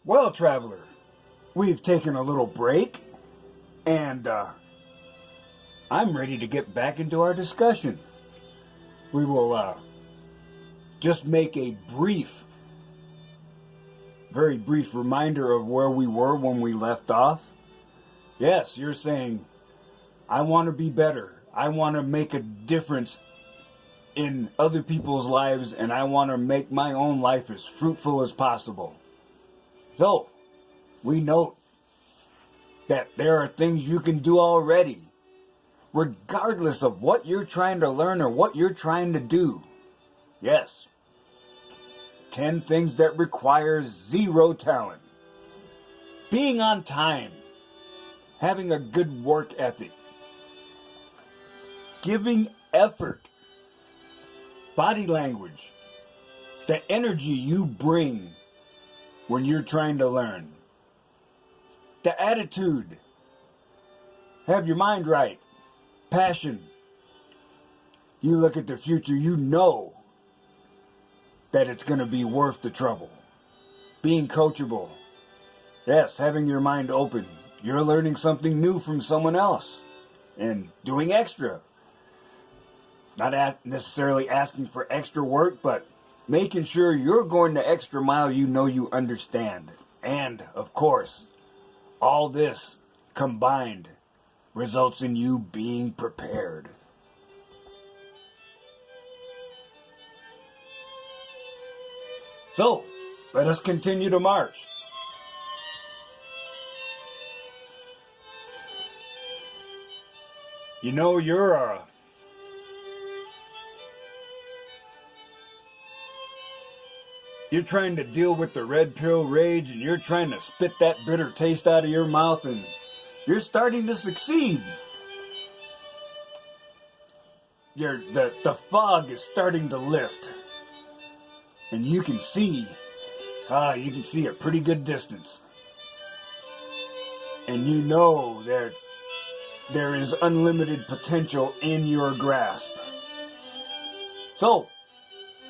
Well, traveler, we've taken a little break, and I'm ready to get back into our discussion. We will just make a very brief reminder of where we were when we left off. Yes, you're saying, I want to be better. I want to make a difference in other people's lives, and I want to make my own life as fruitful as possible. So, we note that there are things you can do already, regardless of what you're trying to learn or what you're trying to do. Yes. 10 things that require 0 talent. Being on time. Having a good work ethic. Giving effort. Body language. The energy you bring when you're trying to learn. The attitude. Have your mind right. Passion. You look at the future, you know that it's going to be worth the trouble. Being coachable. Yes, having your mind open. You're learning something new from someone else. And doing extra. Not necessarily asking for extra work, but making sure you're going the extra mile you know you understand. And, of course, all this combined results in you being prepared. So, let us continue to march. You know, you're trying to deal with the red pill rage, and you're trying to spit that bitter taste out of your mouth, and you're starting to succeed. The fog is starting to lift. And you can see a pretty good distance. And you know that there is unlimited potential in your grasp. So,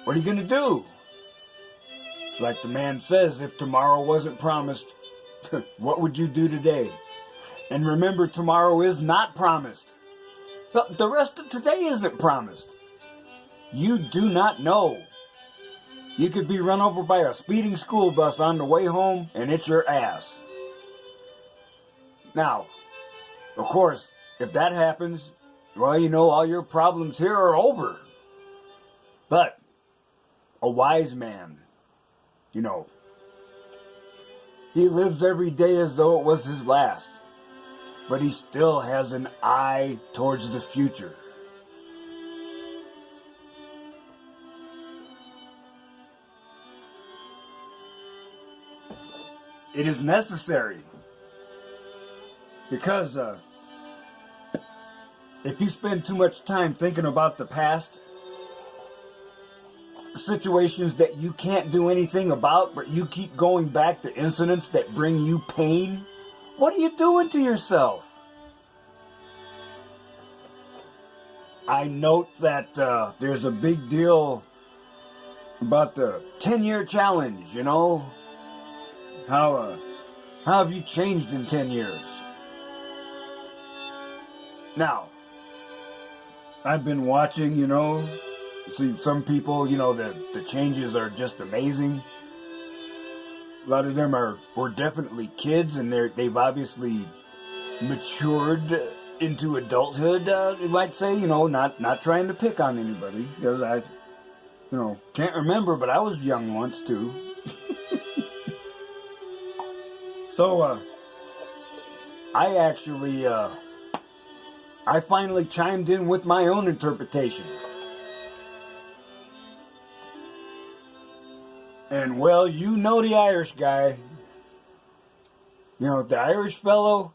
what are you going to do? It's like the man says, if tomorrow wasn't promised, what would you do today? And remember, tomorrow is not promised. The rest of today isn't promised. You do not know. You could be run over by a speeding school bus on the way home, and it's your ass. Now, of course, if that happens, well, you know, all your problems here are over. But a wise man, you know, he lives every day as though it was his last. But he still has an eye towards the future. It is necessary. Because if you spend too much time thinking about the past, situations that you can't do anything about, but you keep going back to incidents that bring you pain, what are you doing to yourself? I note that there's a big deal about the 10-year challenge, you know? How have you changed in 10 years? Now, I've been watching, you know, see some people, you know, the changes are just amazing. A lot of them were definitely kids, and they've obviously matured into adulthood, you might say, you know, not trying to pick on anybody, because I, you know, can't remember, but I was young once too. So, I actually, I finally chimed in with my own interpretation. And, well, you know the Irish guy. You know, the Irish fellow,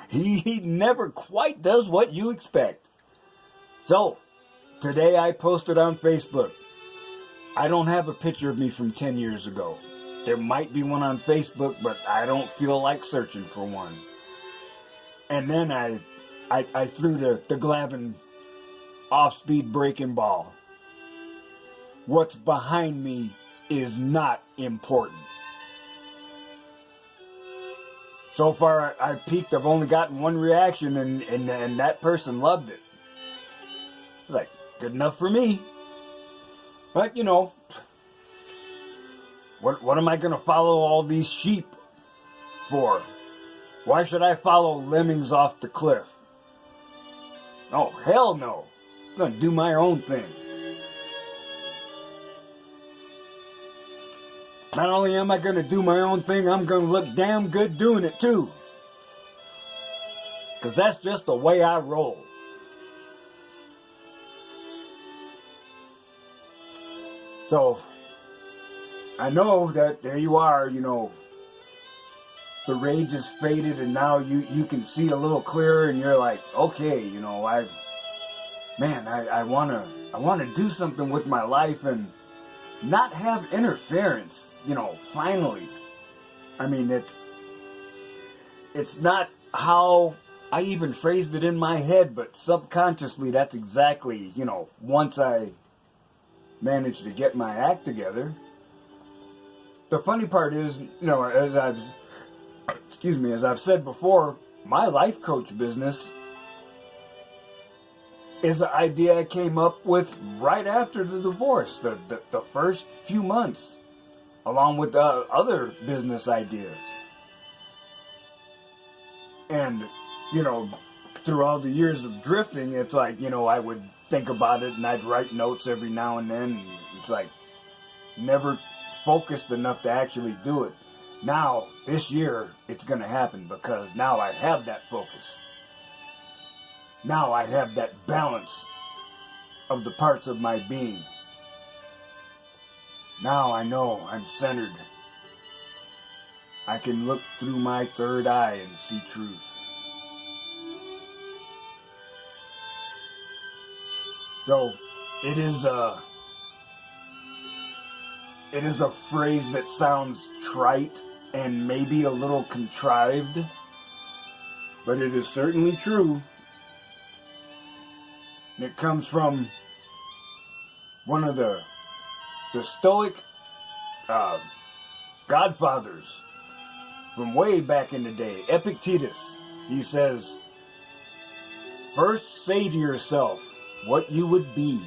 he never quite does what you expect. So, today I posted on Facebook. I don't have a picture of me from 10 years ago. There might be one on Facebook, but I don't feel like searching for one. And then I threw the Glavin off-speed breaking ball. What's behind me is not important. so far I peaked, I've only gotten one reaction, and that person loved it. Like, good enough for me. But, you know, what am I going to follow all these sheep for? Why should I follow lemmings off the cliff? Oh, hell no. I'm going to do my own thing. Not only am I going to do my own thing, I'm going to look damn good doing it too. Because that's just the way I roll. So, I know that there you are, you know, the rage is faded and now you can see a little clearer and you're like, okay, you know, I want to do something with my life and not have interference, you know, finally. I mean, it's not how I even phrased it in my head, but subconsciously that's exactly, you know, once I managed to get my act together. The funny part is, you know, as I've said before, my life coach business is an idea I came up with right after the divorce, the first few months, along with other business ideas. And, you know, through all the years of drifting, it's like, you know, I would think about it and I'd write notes every now and then. And it's like, never focused enough to actually do it. Now, this year, it's going to happen because now I have that focus. Now I have that balance of the parts of my being. Now I know I'm centered. I can look through my third eye and see truth. So, it is a phrase that sounds trite and maybe a little contrived, but it is certainly true. It comes from one of the Stoic godfathers from way back in the day, Epictetus. He says, first say to yourself what you would be,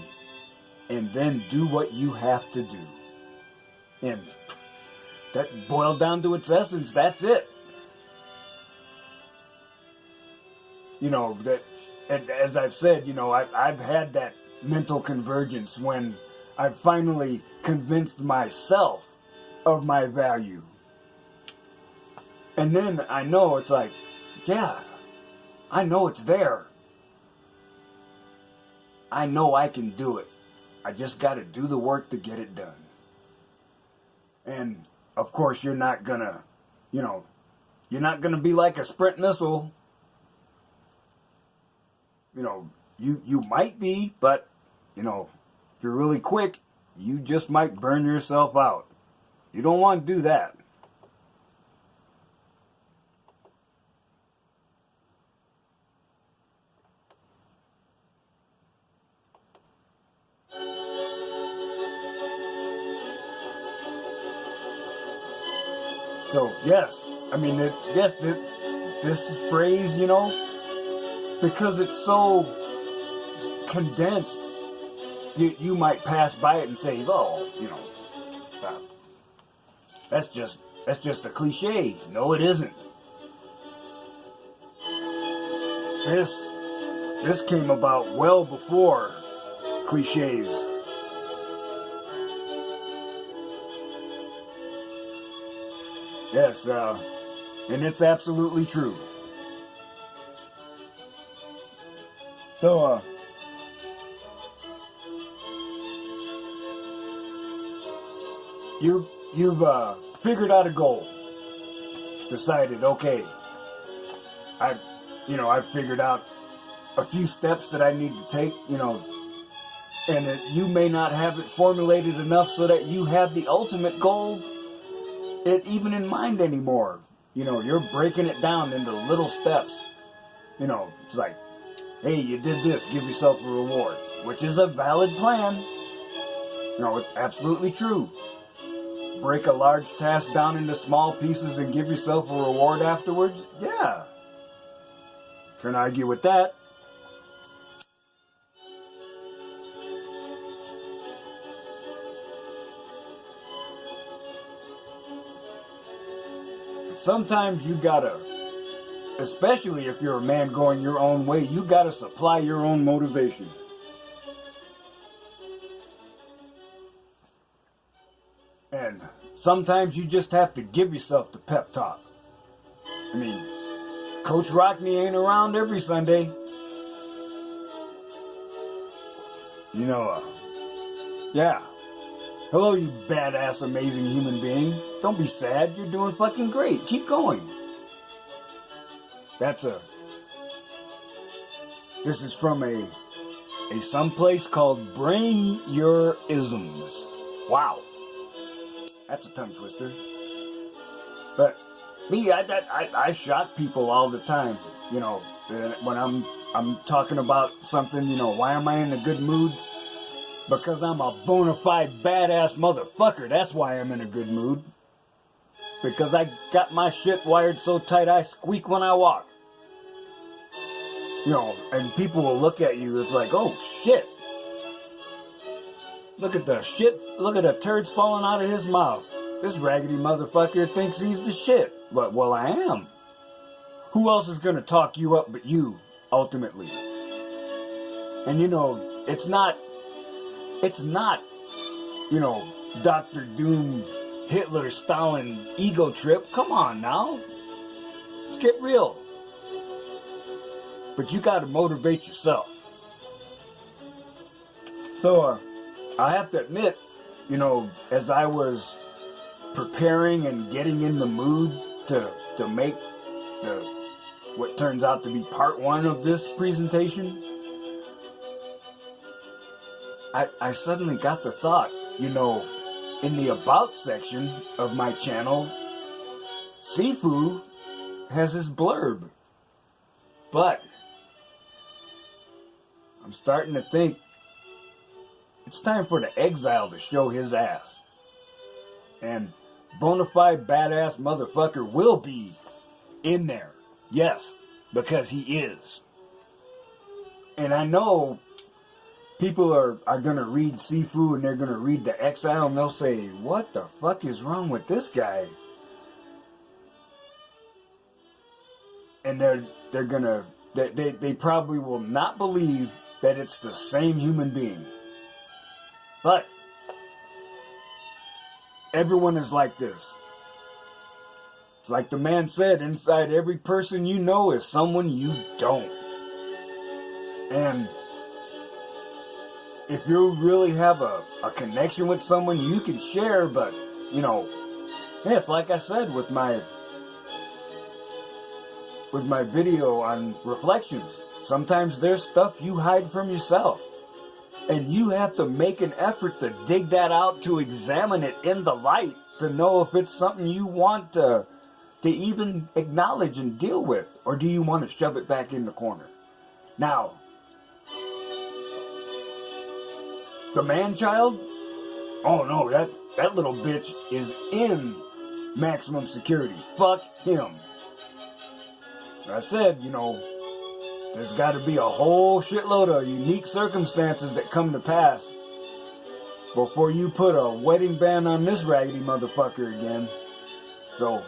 and then do what you have to do. And that boiled down to its essence, that's it. You know, that, as I've said, you know, I've had that mental convergence when I've finally convinced myself of my value. And then I know it's like, yeah, I know it's there. I know I can do it. I just got to do the work to get it done. And, of course, you're not gonna, you know, you're not gonna be like a sprint missile. You know, you might be, but, you know, if you're really quick, you just might burn yourself out. You don't want to do that. So, yes, I mean, this phrase, you know, because it's so condensed, you might pass by it and say, oh, you know, that's just a cliche. No, it isn't. This came about well before cliches. Yes, and it's absolutely true. So, you've figured out a goal. Decided, okay, I've figured out a few steps that I need to take, you know, and you may not have it formulated enough so that you have the ultimate goal even in mind anymore. You know, you're breaking it down into little steps. You know, it's like, hey, you did this, give yourself a reward, which is a valid plan. You know, it's absolutely true. break a large task down into small pieces and give yourself a reward afterwards? Yeah. Can't argue with that. Sometimes you gotta, especially if you're a man going your own way, you gotta supply your own motivation. And sometimes you just have to give yourself the pep talk. I mean, Coach Rockney ain't around every Sunday. You know, yeah. Hello, you badass, amazing human being. Don't be sad. You're doing fucking great. Keep going. This is from a someplace called Brain Your Isms. Wow. That's a tongue twister. But me, I shock people all the time. You know, when I'm talking about something, you know, why am I in a good mood? Because I'm a bona fide badass motherfucker. That's why I'm in a good mood. Because I got my shit wired so tight I squeak when I walk. You know, and people will look at you, it's like, oh shit. Look at the shit, look at the turds falling out of his mouth. This raggedy motherfucker thinks he's the shit. But, well, I am. Who else is gonna talk you up but you, ultimately? And you know, it's not, you know, Dr. Doom, Hitler, Stalin, ego trip. Come on now. Let's get real. But you gotta motivate yourself. So, I have to admit, you know, as I was preparing and getting in the mood to make what turns out to be part one of this presentation, I suddenly got the thought, you know, in the About section of my channel, Sifu has his blurb. But I'm starting to think it's time for the exile to show his ass. And bona fide badass motherfucker will be in there. Yes, because he is. And I know people are going to read Sifu and they're going to read the exile and they'll say, what the fuck is wrong with this guy? And they're going to, they probably will not believe that it's the same human being. But everyone is like this. It's like the man said, inside every person you know is someone you don't. And if you really have a connection with someone, you can share, but, you know, yeah, it's like I said with my video on reflections. Sometimes there's stuff you hide from yourself. And you have to make an effort to dig that out, to examine it in the light, to know if it's something you want to even acknowledge and deal with. Or do you want to shove it back in the corner? Now, the man-child? Oh no, that little bitch is in maximum security. Fuck him. I said, you know, there's got to be a whole shitload of unique circumstances that come to pass before you put a wedding band on this raggedy motherfucker again. So,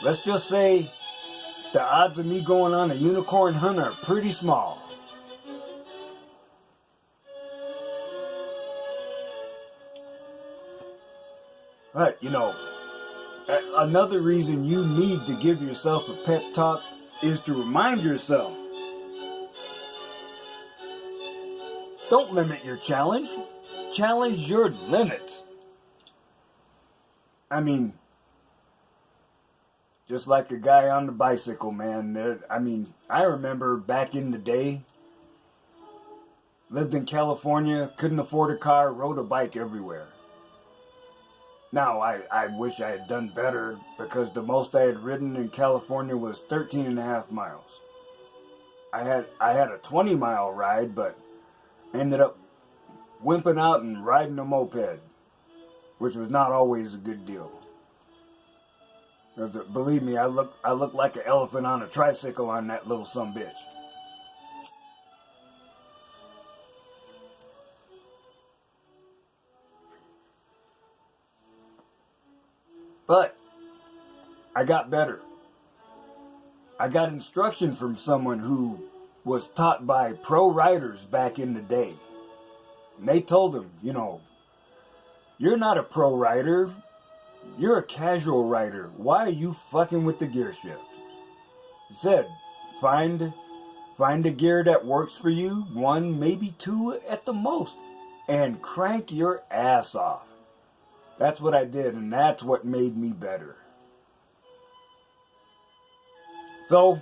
let's just say the odds of me going on a unicorn hunt are pretty small. But, you know, another reason you need to give yourself a pep talk is to remind yourself, don't limit your challenge. Challenge your limits. I mean, just like a guy on the bicycle, man. I remember back in the day, lived in California, couldn't afford a car, rode a bike everywhere. Now, I wish I had done better because the most I had ridden in California was 13 and a half miles. I had a 20-mile ride, but ended up wimping out and riding a moped. which was not always a good deal. Believe me, I look like an elephant on a tricycle on that little sumbitch. But I got better. I got instruction from someone who was taught by pro writers back in the day. And they told him, you know, you're not a pro writer. You're a casual writer. Why are you fucking with the gear shift? He said, find a gear that works for you, 1, maybe 2 at the most, and crank your ass off. That's what I did, and that's what made me better. So,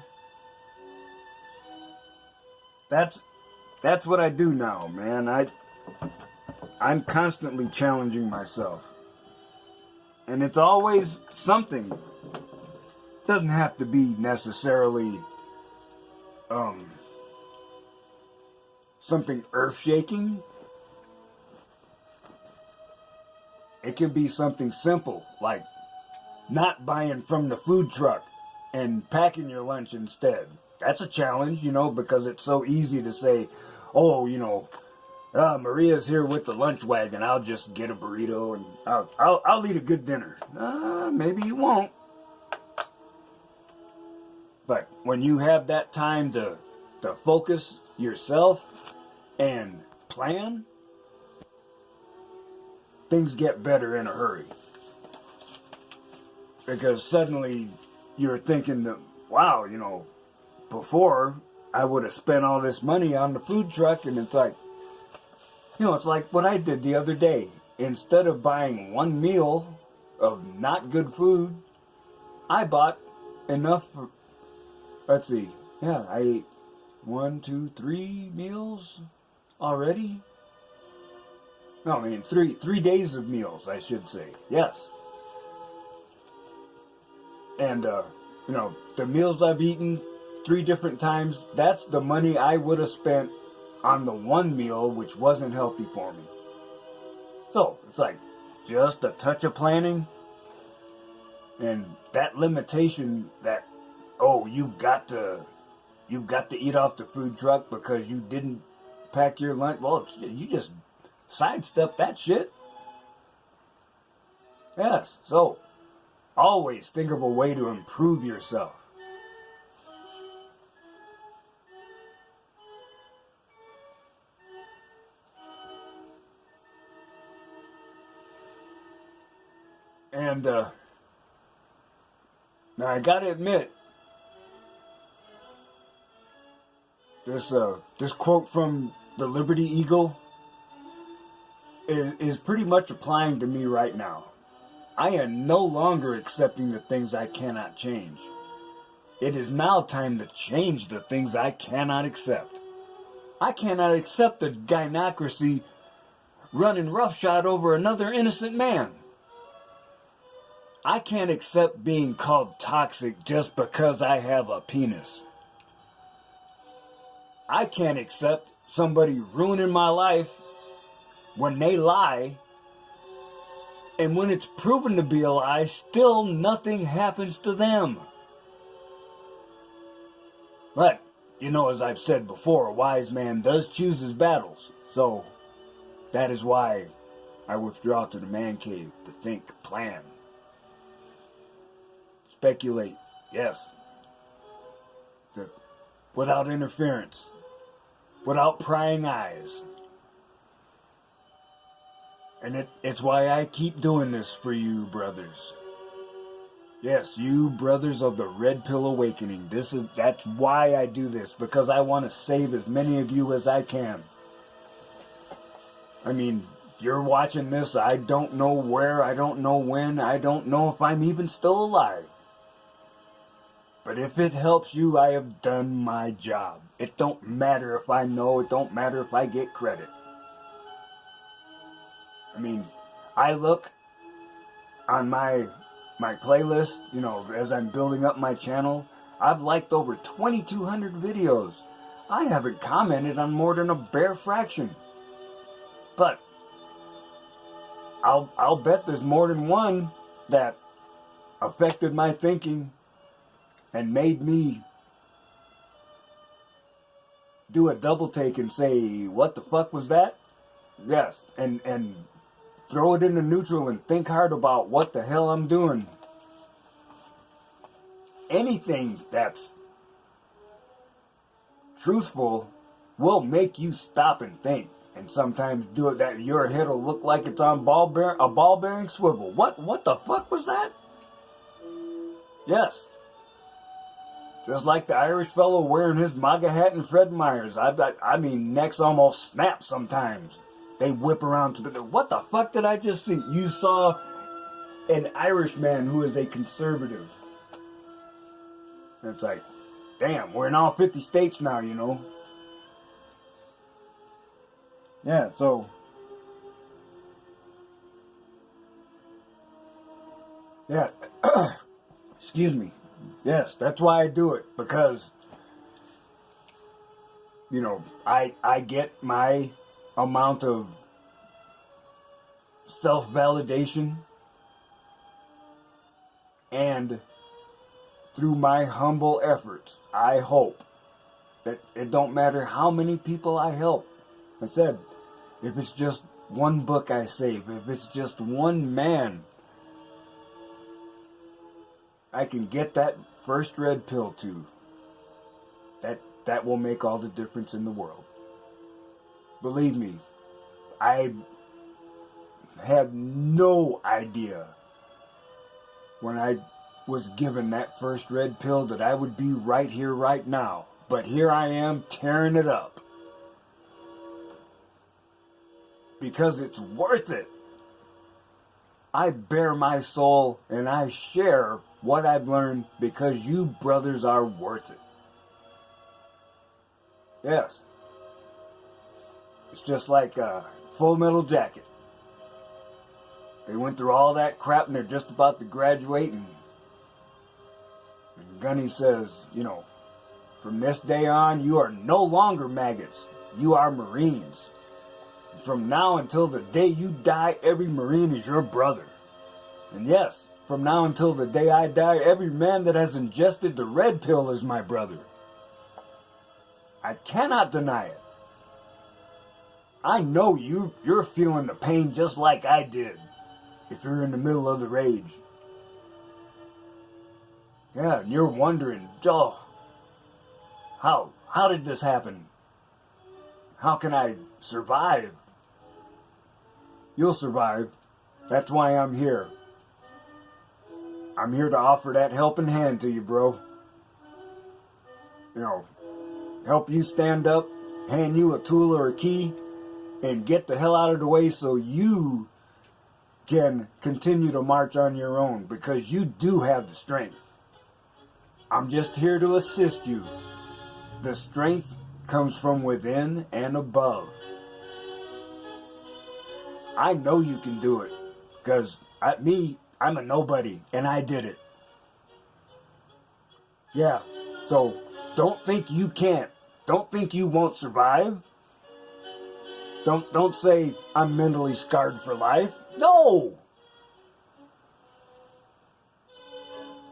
that's what I do now, man. I'm constantly challenging myself. And it's always something. Doesn't have to be necessarily something earth-shaking. It can be something simple, like not buying from the food truck and packing your lunch instead. That's a challenge, you know, because it's so easy to say, oh, you know, Maria's here with the lunch wagon. I'll just get a burrito and I'll eat a good dinner. Maybe you won't. But when you have that time to focus yourself and plan, things get better in a hurry. Because suddenly you're thinking that, wow, you know, before I would have spent all this money on the food truck, and it's like, you know, it's like what I did the other day. Instead of buying one meal of not good food, I bought enough for, let's see, yeah, I ate 1, 2, 3 meals already. No, I mean, three days of meals, I should say. Yes. And, you know, the meals I've eaten 3 different times, that's the money I would have spent on the one meal which wasn't healthy for me. So, it's like, just a touch of planning, and that limitation that, oh, you've got to eat off the food truck because you didn't pack your lunch. Well, you just sidestep that shit. Yes, so always think of a way to improve yourself. And now I gotta admit, this quote from the Liberty Eagle is pretty much applying to me right now. I am no longer accepting the things I cannot change. It is now time to change the things I cannot accept. I cannot accept the gynocracy running roughshod over another innocent man. I can't accept being called toxic just because I have a penis. I can't accept somebody ruining my life when they lie, and when it's proven to be a lie, still nothing happens to them. But, you know, as I've said before, a wise man does choose his battles. So, that is why I withdraw to the man cave to think, plan, speculate, yes. Without interference, without prying eyes. And it's why I keep doing this for you, brothers. Yes, you brothers of the Red Pill Awakening. That's why I do this, because I want to save as many of you as I can. I mean, you're watching this, I don't know where, I don't know when, I don't know if I'm even still alive. But if it helps you, I have done my job. It don't matter if I know, it don't matter if I get credit. I mean, I look on my playlist, you know, as I'm building up my channel, I've liked over 2,200 videos. I haven't commented on more than a bare fraction. But I'll bet there's more than one that affected my thinking and made me do a double take and say, what the fuck was that? Yes, and throw it into neutral and think hard about what the hell I'm doing. Anything that's truthful will make you stop and think. And sometimes do it that your head will look like it's on a ball bearing swivel. What the fuck was that? Yes. Just like the Irish fellow wearing his MAGA hat and Fred Meyers. I mean, necks almost snap sometimes. They whip around to the... What the fuck did I just see? You saw an Irishman who is a conservative. And it's like, damn, we're in all 50 states now, you know. Yeah, so... Yeah. Excuse me. Yes, that's why I do it. Because, you know, I get my amount of self-validation, and through my humble efforts, I hope that it don't matter how many people I help. I said, if it's just one book I save, if it's just one man I can get that first red pill to, that will make all the difference in the world. Believe me, I had no idea when I was given that first red pill that I would be right here, right now. But here I am tearing it up. Because it's worth it. I bare my soul and I share what I've learned because you brothers are worth it. Yes. It's just like Full Metal Jacket. They went through all that crap and they're just about to graduate, and Gunny says, you know, from this day on, you are no longer maggots. You are Marines. From now until the day you die, every Marine is your brother. And yes, from now until the day I die, every man that has ingested the red pill is my brother. I cannot deny it. I know you're feeling the pain just like I did if you're in the middle of the rage. Yeah, and you're wondering, oh, how did this happen? How can I survive? You'll survive. That's why I'm here. I'm here to offer that helping hand to you, bro. You know, help you stand up, hand you a tool or a key, and get the hell out of the way so you can continue to march on your own, because you do have the strength. I'm just here to assist you. The strength comes from within and above. I know you can do it, because I'm a nobody, and I did it. Yeah, so don't think you can't. Don't think you won't survive. Don't say I'm mentally scarred for life. No!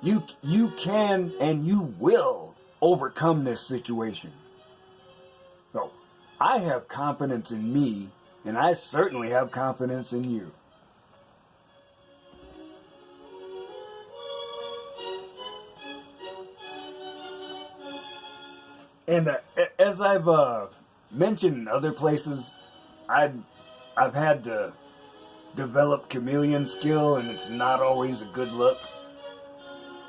You can and you will overcome this situation. So, I have confidence in me, and I certainly have confidence in you. And as I've mentioned in other places, I've had to develop chameleon skill, and it's not always a good look.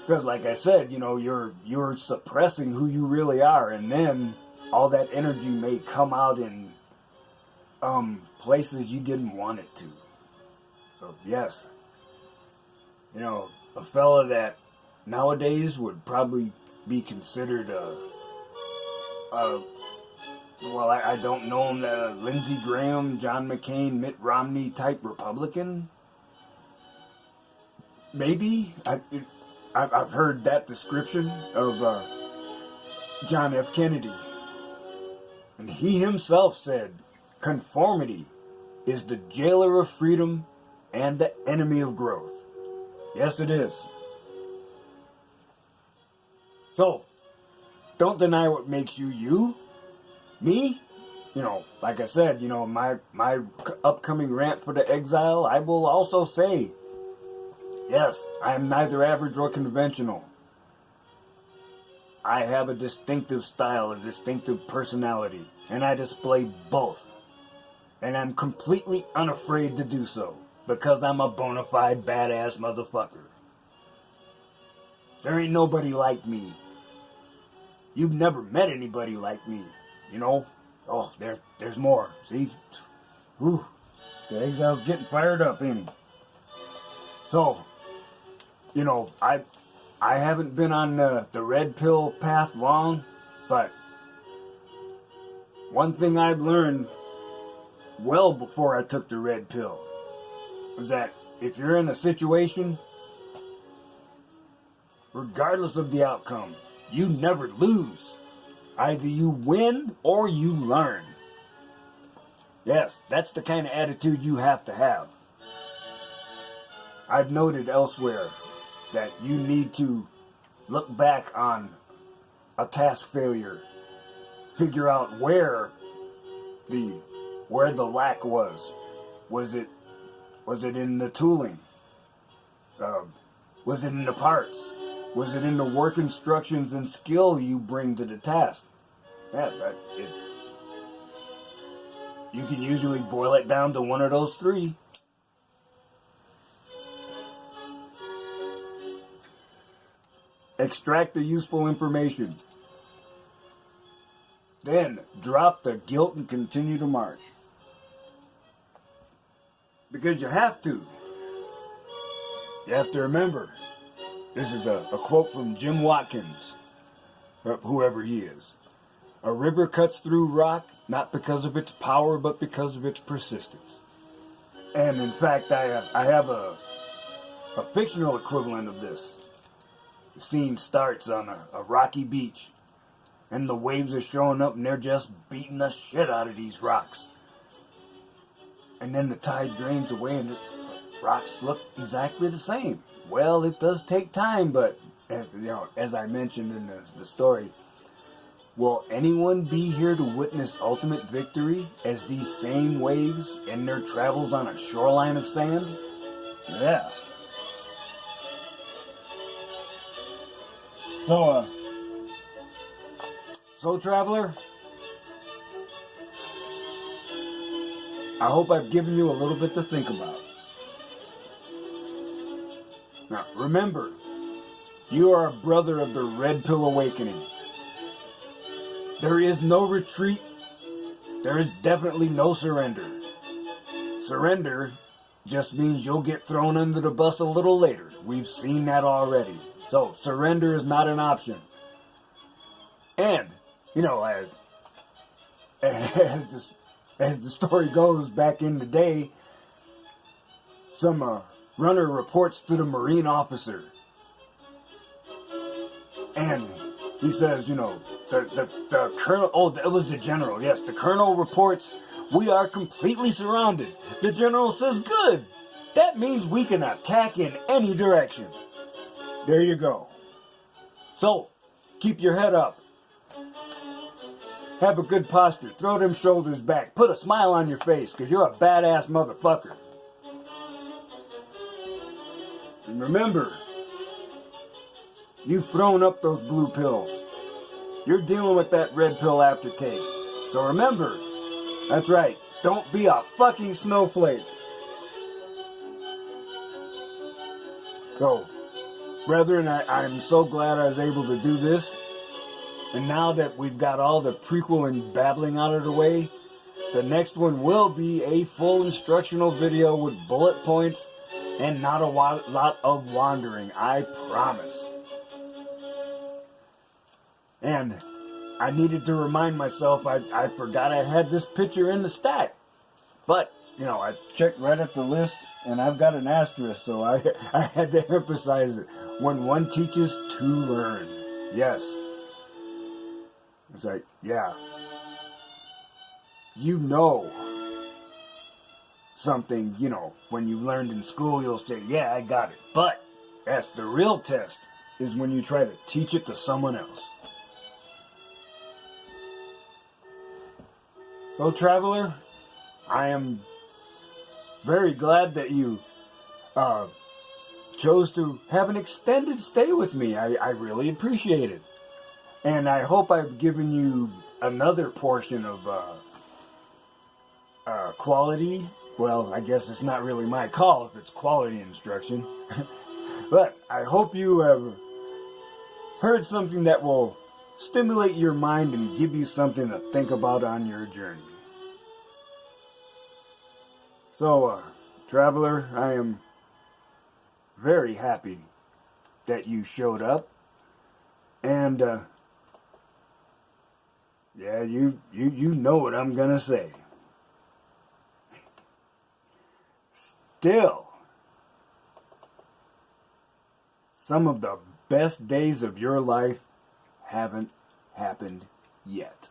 Because, like I said, you know, you're suppressing who you really are, and then all that energy may come out in places you didn't want it to. So yes, you know, a fella that nowadays would probably be considered well, I don't know him, Lindsey Graham, John McCain, Mitt Romney type Republican. Maybe. I've heard that description of John F. Kennedy. And he himself said, conformity is the jailer of freedom and the enemy of growth. Yes, it is. So, don't deny what makes you you. Me, like I said, my upcoming rant for the exile, I will also say, yes, I am neither average or conventional. I have a distinctive style, a distinctive personality, and I display both. And I'm completely unafraid to do so, because I'm a bona fide badass motherfucker. There ain't nobody like me. You've never met anybody like me, Oh, there's more. See? Whew. The exile's getting fired up, ain't he? So, I haven't been on the red pill path long, but one thing I've learned well before I took the red pill was that if you're in a situation, regardless of the outcome, you never lose. Either you win or you learn. Yes, that's the kind of attitude you have to have. I've noted elsewhere that you need to look back on a task failure, figure out where the lack was. Was it in the tooling? Was it in the parts? Was it in the work instructions and skill you bring to the task? You can usually boil it down to one of those three. Extract the useful information. Then drop the guilt and continue to march. Because you have to. You have to remember, this is a quote from Jim Watkins, whoever he is. A river cuts through rock, not because of its power, but because of its persistence. And in fact, I have a fictional equivalent of this. The scene starts on a rocky beach, and the waves are showing up, and they're just beating the shit out of these rocks. And then the tide drains away, and the rocks look exactly the same. Well, it does take time, but as I mentioned in the story, will anyone be here to witness ultimate victory as these same waves end their travels on a shoreline of sand? Yeah. So traveler, I hope I've given you a little bit to think about. Now, remember, you are a brother of the Red Pill Awakening. There is no retreat. There is definitely no surrender. Surrender just means you'll get thrown under the bus a little later. We've seen that already. So, surrender is not an option. And, as the story goes, back in the day, some runner reports to the Marine officer. And he says, the colonel, it was the general, yes, the colonel reports, we are completely surrounded. The general says, good, that means we can attack in any direction. There you go. So, keep your head up. Have a good posture. Throw them shoulders back. Put a smile on your face, because you're a badass motherfucker. And remember, you've thrown up those blue pills. You're dealing with that red pill aftertaste. So remember, that's right, don't be a fucking snowflake. So, brethren, I'm so glad I was able to do this. And now that we've got all the prequel and babbling out of the way, the next one will be a full instructional video with bullet points and not a lot of wandering, I promise. And I needed to remind myself, I forgot I had this picture in the stack. But, I checked right at the list, and I've got an asterisk, so I had to emphasize it. When one teaches, to learn. Yes. It's like, yeah. something, when you learned in school, you'll say, yeah, I got it. But that's the real test, is when you try to teach it to someone else. So, traveler, I am very glad that you chose to have an extended stay with me. I really appreciate it. And I hope I've given you another portion of quality. Well, I guess it's not really my call if it's quality instruction. But I hope you have heard something that will stimulate your mind and give you something to think about on your journey. So, traveler, I am very happy that you showed up. And, yeah, you know what I'm gonna say. Still, some of the best days of your life haven't happened yet.